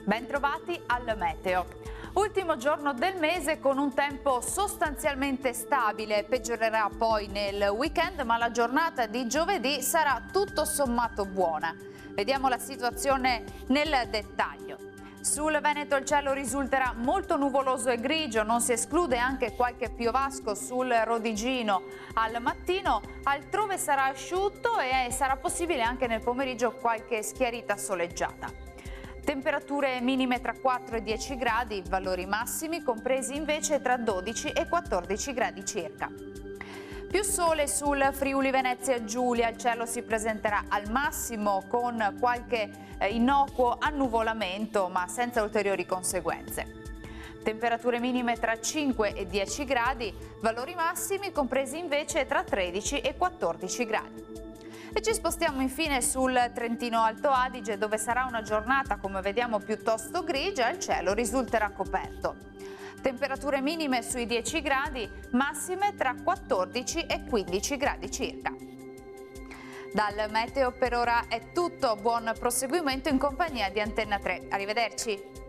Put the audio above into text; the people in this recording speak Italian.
Bentrovati al meteo. Ultimo giorno del mese con un tempo sostanzialmente stabile, peggiorerà poi nel weekend, ma la giornata di giovedì sarà tutto sommato buona. Vediamo la situazione nel dettaglio. Sul Veneto il cielo risulterà molto nuvoloso e grigio, non si esclude anche qualche piovasco sul Rodigino al mattino, altrove sarà asciutto e sarà possibile anche nel pomeriggio qualche schiarita soleggiata. Temperature minime tra 4 e 10 gradi, valori massimi compresi invece tra 12 e 14 gradi circa. Più sole sul Friuli Venezia Giulia, il cielo si presenterà al massimo con qualche innocuo annuvolamento ma senza ulteriori conseguenze. Temperature minime tra 5 e 10 gradi, valori massimi compresi invece tra 13 e 14 gradi. E ci spostiamo infine sul Trentino Alto Adige, dove sarà una giornata, come vediamo, piuttosto grigia, il cielo risulterà coperto. Temperature minime sui 10 gradi, massime tra 14 e 15 gradi circa. Dal meteo per ora è tutto, buon proseguimento in compagnia di Antenna 3. Arrivederci.